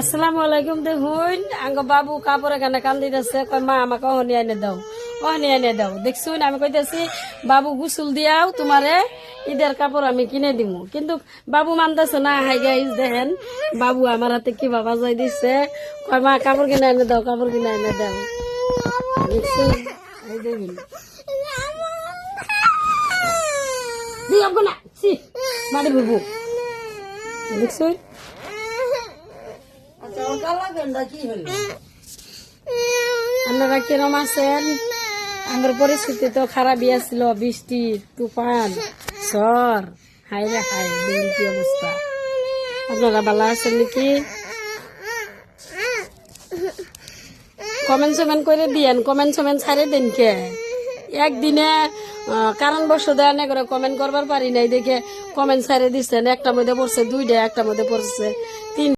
আসসালামু আলাইকুম। দেখুন আঙ্গ বাবু কাপড় এখানে কান্দিতেছে, কয় মা আমাকে অহনি এনে দাও, অহনি এনে দাও। দেখছুন আমি কইতেছি বাবু গুসুল দিয়াও তোমারে ঈদের কাপড় আমি কিনে দিব, কিন্তু বাবু মানতেছে না। হাই গাইস দেখেন বাবু আমার হাতে কি বাবা যাই দিচ্ছে, কয় মা কাপড় কিনে এনে দাও, কাপড় কিনে এনে দাও। দেখছুন এই দেখুন দিও না সি মারি বাবু। দেখছুন আপনারা কিরম আছেন? আমার পরিস্থিতি তো খারাপই আসছিল, বৃষ্টি তুফান ঝড়, হাই রে হাই কি অবস্থা। আপনারা ভালো আছেন নাকি? কমেন্ট সমেন্ট করে দিয়েন, কমেন্ট সমেন্ট ছাড়ে দেন কে একদিনে কারণবশত এনে করে কমেন্ট করবার পারি নাই দেখে কমেন্ট ছাড়ে দিচ্ছেন। একটা মধ্যে পড়ছে দুইটা, একটা মধ্যে পড়ছে তিন।